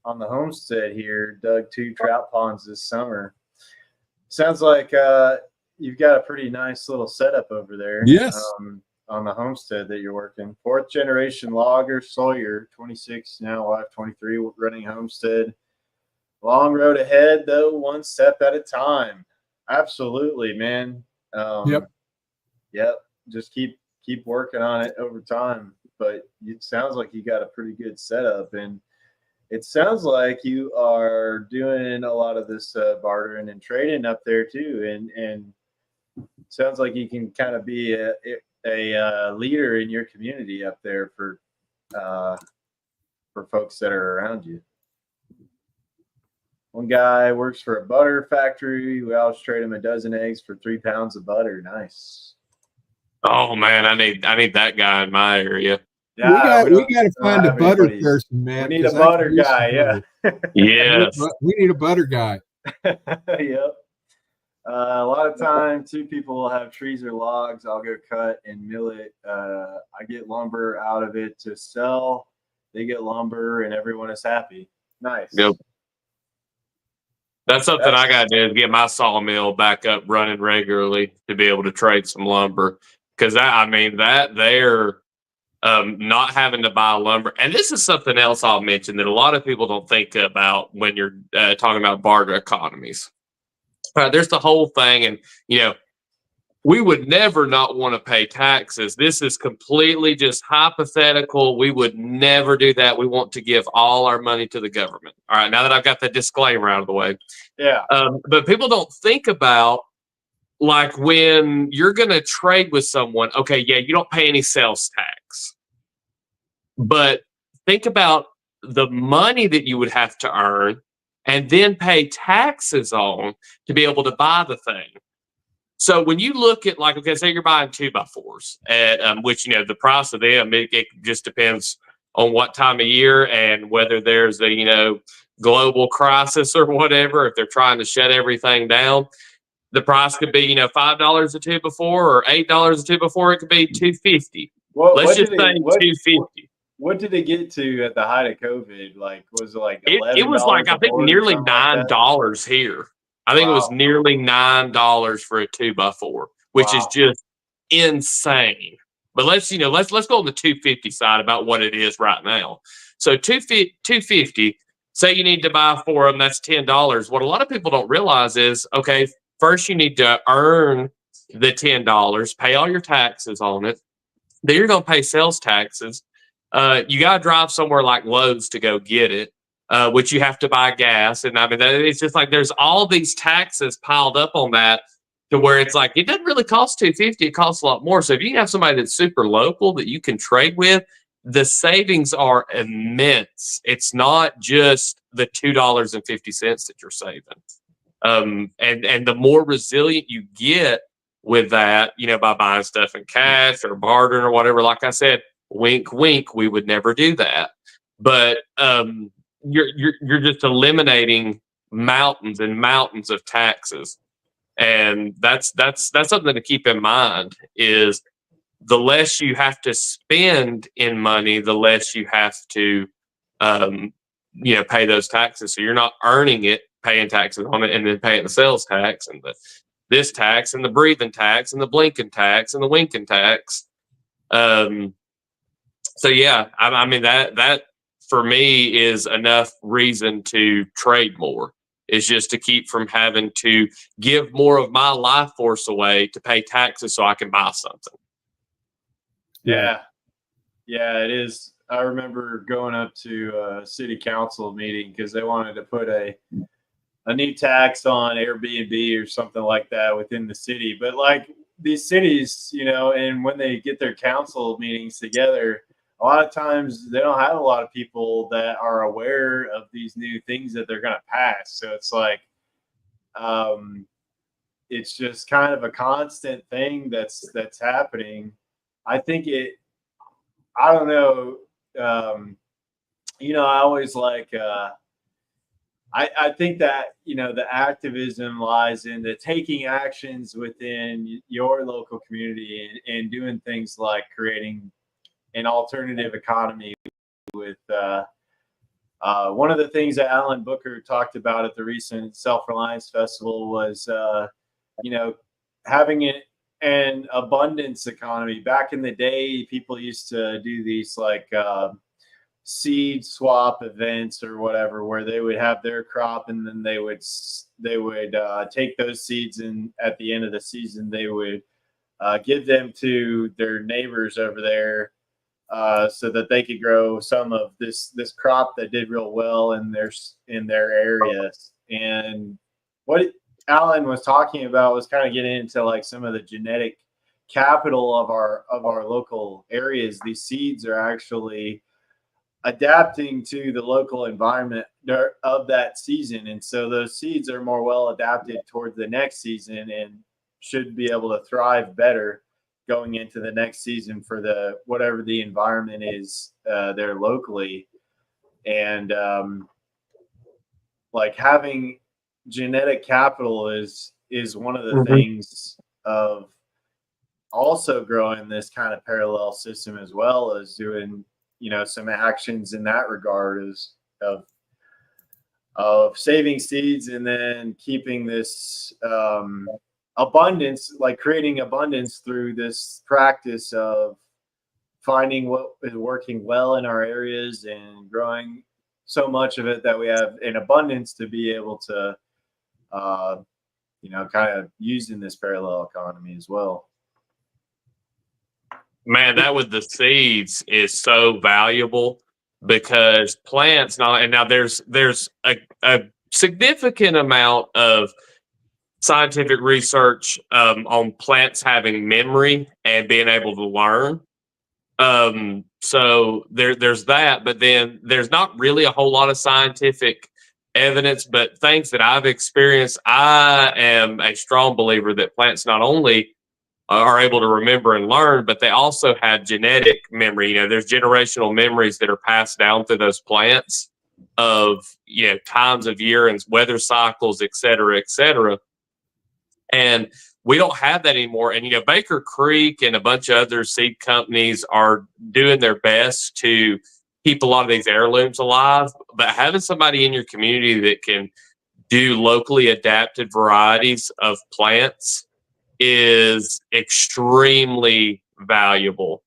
on the homestead here. Dug 2 trout ponds this summer. Sounds like you've got a pretty nice little setup over there. Yes. On the homestead that you're working. 4th generation logger, Sawyer, 26 now, wife 23, running homestead. Long road ahead, though, one step at a time. Absolutely, man. Yep. Just keep working on it over time. But it sounds like you got a pretty good setup, and it sounds like you are doing a lot of this bartering and trading up there too. And it sounds like you can kind of be a leader in your community up there for folks that are around you. One guy works for a butter factory. We always trade him a dozen eggs for 3 pounds of butter. Nice. Oh man, I need that guy in my area. Yeah, we got to find a butter person, man. We need a butter guy. Yeah. Yes. We need a butter guy. Yep. A lot of time, 2 people will have trees or logs. I'll go cut and mill it. I get lumber out of it to sell. They get lumber, and everyone is happy. Nice. Yep. That's something I got to do, is get my sawmill back up running regularly to be able to trade some lumber. Because they're not having to buy lumber. And this is something else I'll mention that a lot of people don't think about when you're talking about barter economies. There's the whole thing, and you know, we would never not want to pay taxes. This is completely just hypothetical. We would never do that. We want to give all our money to the government. All right, now that I've got the disclaimer out of the way. Yeah. But people don't think about, like, when you're going to trade with someone, okay, yeah, you don't pay any sales tax. But think about the money that you would have to earn and then pay taxes on to be able to buy the thing. So when you look at, like, okay, say you're buying 2x4s, which, you know, the price of them, it just depends on what time of year and whether there's a, you know, global crisis or whatever. If they're trying to shut everything down, the price could be, you know, $5 a 2x4 or $8 a 2x4. It could be $2.50. Let's just say $2.50. What did it get to at the height of COVID? Like, was it like $11? It was like, I think, nearly $9 here. I think it was nearly $9 for a 2x4, which is just insane. But let's go on the $2.50 side about what it is right now. So $2.50. say you need to buy 4 of them, that's $10. What a lot of people don't realize is, okay, first you need to earn the $10, pay all your taxes on it. Then you're going to pay sales taxes. You got to drive somewhere like Lowe's to go get it, which you have to buy gas. And I mean, it's just like there's all these taxes piled up on that to where it's like it doesn't really cost $250. It costs a lot more. So if you have somebody that's super local that you can trade with, the savings are immense. It's not just the $2.50 that you're saving. And the more resilient you get with that, you know, by buying stuff in cash or bartering or whatever, like I said, wink, wink, we would never do that. But you're just eliminating mountains and mountains of taxes. And that's something to keep in mind is the less you have to spend in money, the less you have to, you know, pay those taxes. So you're not earning it, paying taxes on it, and then paying the sales tax and this tax and the breathing tax and the blinking tax and the winking tax. So yeah, I mean that for me is enough reason to trade more. Is just to keep from having to give more of my life force away to pay taxes so I can buy something. Yeah. Yeah, it is. I remember going up to a city council meeting because they wanted to put a new tax on Airbnb or something like that within the city. But like these cities, you know, and when they get their council meetings together, a lot of times they don't have a lot of people that are aware of these new things that they're going to pass. So it's like, it's just kind of a constant thing that's happening. I think I don't know. You know, I always like, I think that, you know, the activism lies in the taking actions within your local community and doing things like creating an alternative economy with one of the things that Alan Booker talked about at the recent Self-Reliance Festival was, you know, having an abundance economy. Back in the day, people used to do these like seed swap events or whatever, where they would have their crop and then they would take those seeds, and at the end of the season, they would give them to their neighbors over there. So that they could grow some of this crop that did real well in their areas. And what Alan was talking about was kind of getting into like some of the genetic capital of our local areas. These seeds are actually adapting to the local environment of that season, and so those seeds are more well adapted towards the next season and should be able to thrive better going into the next season for whatever the environment is there locally. And like having genetic capital is one of the things of also growing this kind of parallel system, as well as doing, you know, some actions in that regard is of saving seeds and then keeping this abundance, like creating abundance through this practice of finding what is working well in our areas and growing so much of it that we have in abundance to be able to, you know, kind of use in this parallel economy as well. Man, that with the seeds is so valuable because plants now there's a significant amount of scientific research on plants having memory and being able to learn. So there's that, but then there's not really a whole lot of scientific evidence, but things that I've experienced, I am a strong believer that plants not only are able to remember and learn, but they also have genetic memory. You know, there's generational memories that are passed down through those plants of, you know, times of year and weather cycles, et cetera, et cetera. And we don't have that anymore. And, you know, Baker Creek and a bunch of other seed companies are doing their best to keep a lot of these heirlooms alive. But having somebody in your community that can do locally adapted varieties of plants is extremely valuable,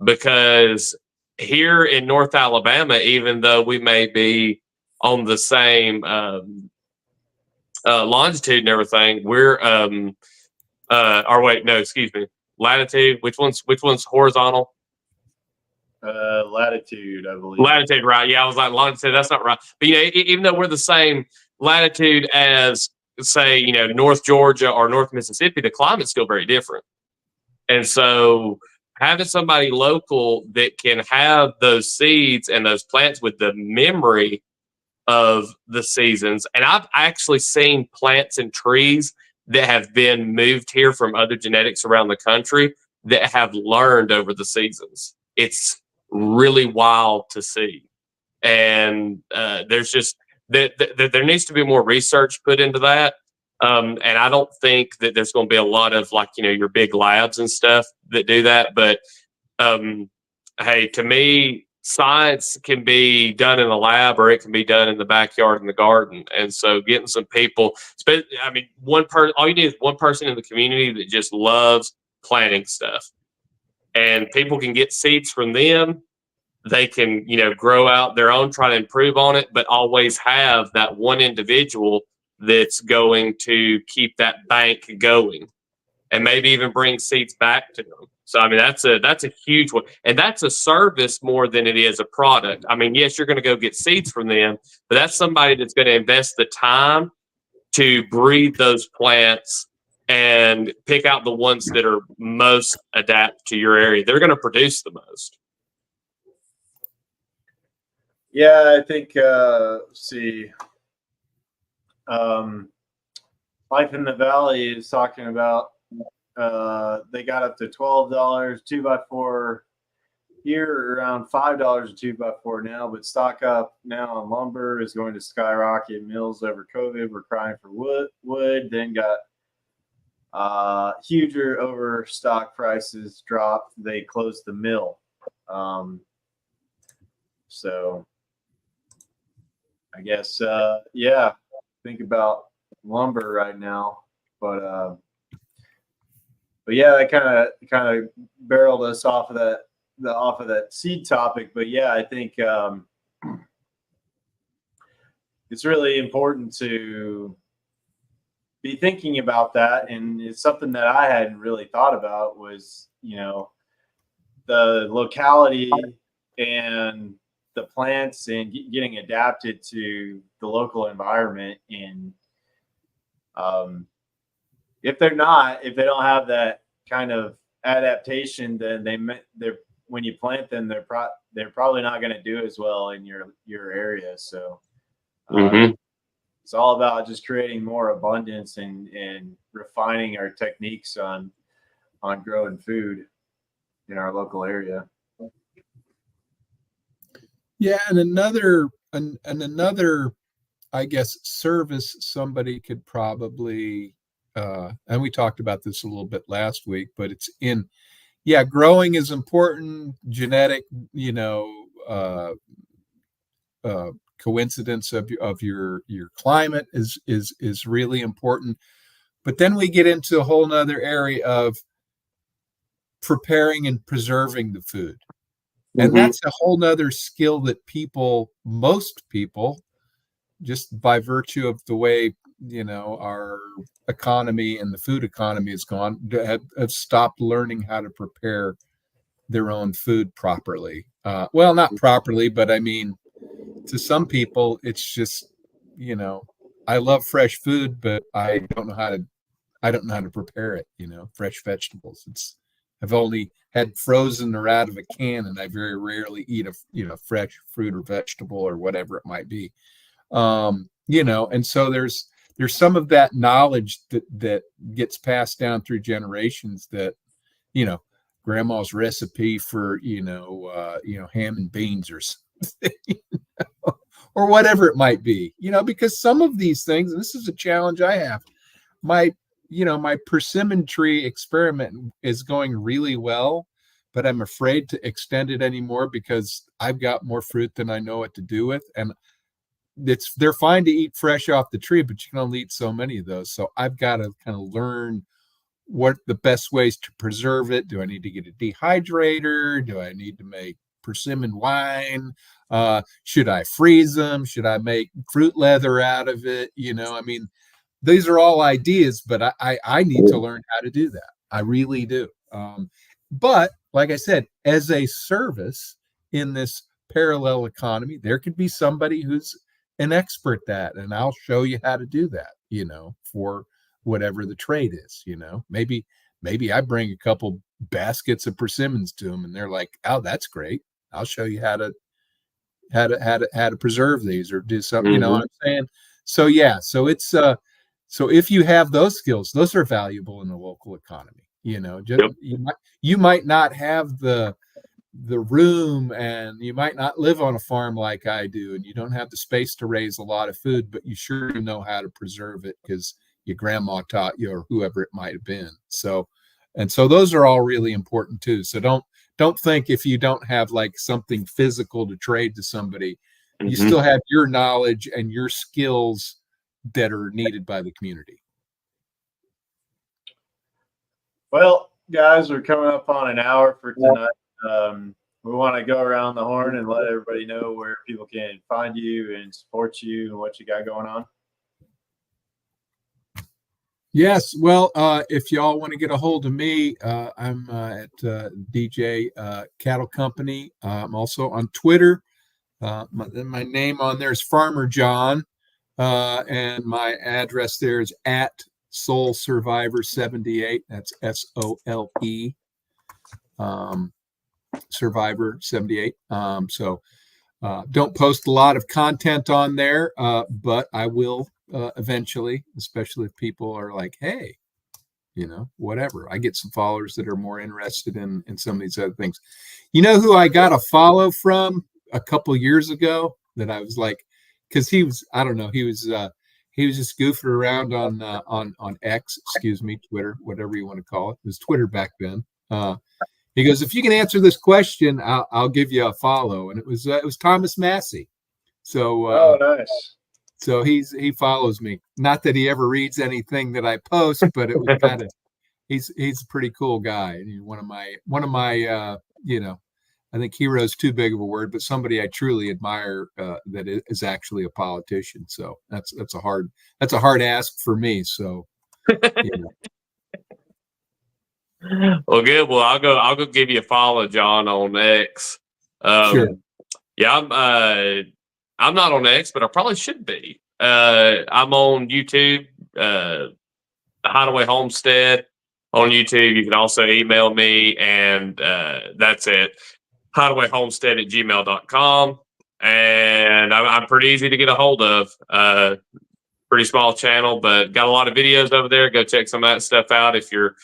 because here in North Alabama, even though we may be on the same longitude and everything. We're or wait, no, excuse me, latitude. Which one's horizontal? Latitude, I believe. Latitude, right? Yeah, I was like longitude. That's not right. But even though we're the same latitude as, say, North Georgia or North Mississippi, the climate's still very different. And so having somebody local that can have those seeds and those plants with the memory of the seasons. And I've actually seen plants and trees that have been moved here from other genetics around the country that have learned over the seasons. It's really wild to see. And there's just there needs to be more research put into that. And I don't think that there's going to be a lot of your big labs and stuff that do that. But hey, to me, science can be done in a lab or it can be done in the backyard in the garden. And so getting some people, all you need is one person in the community that just loves planting stuff. And people can get seeds from them. They can, grow out their own, try to improve on it, but always have that one individual that's going to keep that bank going and maybe even bring seeds back to them. So, that's a huge one. And that's a service more than it is a product. Yes, you're going to go get seeds from them, but that's somebody that's going to invest the time to breed those plants and pick out the ones that are most adapt to your area. They're going to produce the most. Yeah, I think, Life in the Valley is talking about they got up to $12 2x4 here, around $5 a 2x4 now, but stock up now on lumber is going to skyrocket. Mills over COVID were crying for wood, then got huger overstock prices dropped. They closed the mill. So I guess, think about lumber right now, but yeah, that kind of barreled us off of that seed topic. But yeah, I think it's really important to be thinking about that, and it's something that I hadn't really thought about was the locality and the plants and getting adapted to the local environment. And if they don't have that kind of adaptation, then they're when you plant them, they're probably not going to do as well in your area. So it's all about just creating more abundance and refining our techniques on growing food in our local area. Yeah, and another, I guess, service somebody could probably, and we talked about this a little bit last week, but it's growing is important. Genetic, coincidence of your climate is really important. But then we get into a whole nother area of preparing and preserving the food. And that's a whole nother skill that most people, just by virtue of the way, our economy and the food economy has gone, have stopped learning how to prepare their own food properly. Well, not properly, but to some people, it's just, I love fresh food, but I don't know how to prepare it. Fresh vegetables. I've only had frozen or out of a can, and I very rarely eat a fresh fruit or vegetable or whatever it might be. And so there's some of that knowledge that gets passed down through generations that, grandma's recipe for, ham and beans or something, or whatever it might be, because some of these things, and this is a challenge I have, my persimmon tree experiment is going really well, but I'm afraid to extend it anymore because I've got more fruit than I know what to do with. And they're fine to eat fresh off the tree, but you can only eat so many of those. So I've got to kind of learn what the best ways to preserve it. Do I need to get a dehydrator? Do I need to make persimmon wine? Should I freeze them? Should I make fruit leather out of it? I mean, these are all ideas, but I need to learn how to do that. I really do. But like I said, as a service in this parallel economy, there could be somebody who's an expert at, and I'll show you how to do that, for whatever the trade is. Maybe I bring a couple baskets of persimmons to them and they're like, oh, that's great. I'll show you how to preserve these or do something, you know what I'm saying? So yeah, so it's so if you have those skills, those are valuable in the local economy. You might not have the room, and you might not live on a farm like I do, and you don't have the space to raise a lot of food, but you sure know how to preserve it because your grandma taught you, or whoever it might have been. So those are all really important too. So don't think if you don't have like something physical to trade to somebody, you still have your knowledge and your skills that are needed by the community. Well, guys, we're coming up on an hour for tonight. We want to go around the horn and let everybody know where people can find you and support you and what you got going on. Yes, well, if y'all want to get a hold of me, I'm at DJ Cattle Company. I'm also on Twitter. My name on there is Farmer John, and my address there is at Soul Survivor 78. That's SOLE Survivor 78. So don't post a lot of content on there, but I will eventually, especially if people are like, hey, whatever. I get some followers that are more interested in some of these other things. You know who I got a follow from a couple years ago that I was like, because he was, I don't know, he was just goofing around on X, Twitter, whatever you want to call it. It was Twitter back then. He goes, if you can answer this question, I'll give you a follow. And it was Thomas Massey. So oh, nice. So he follows me. Not that he ever reads anything that I post, but it was kind of he's a pretty cool guy. And one of my I think hero is too big of a word, but somebody I truly admire that is actually a politician. So that's a hard ask for me. So Well, good. Well, I'll go give you a follow, John, on X. Sure. Yeah, I'm not on X, but I probably should be. I'm on YouTube, Hideaway Homestead on YouTube. You can also email me, and that's it. hideawayhomestead@gmail.com. And I'm pretty easy to get a hold of. Pretty small channel, but got a lot of videos over there. Go check some of that stuff out if you're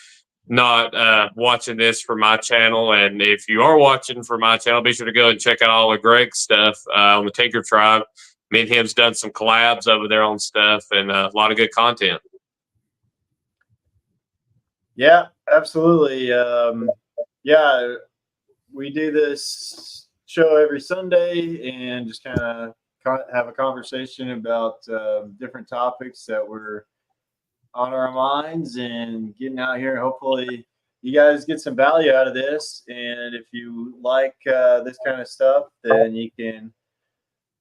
not watching this for my channel. And if you are watching for my channel, be sure to go and check out all of Greg's stuff on the Tinker Tribe. Me and him's done some collabs over there on stuff, and a lot of good content. Yeah, absolutely. Yeah, we do this show every Sunday and just kind of have a conversation about different topics that were on our minds and getting out here. Hopefully you guys get some value out of this. And if you like this kind of stuff, then you can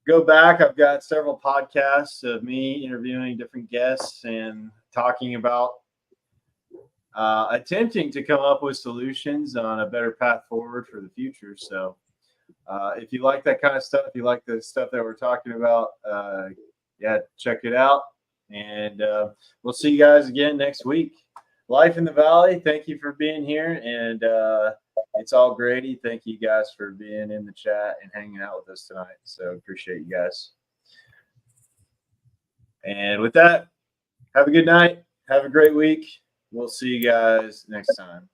go back. I've got several podcasts of me interviewing different guests and talking about attempting to come up with solutions on a better path forward for the future. So if you like that kind of stuff, if you like the stuff that we're talking about, yeah, check it out. And we'll see you guys again next week. Life in the Valley, thank you for being here. And it's all Grady. Thank you guys for being in the chat and hanging out with us tonight. So appreciate you guys. And with that, have a good night. Have a great week. We'll see you guys next time.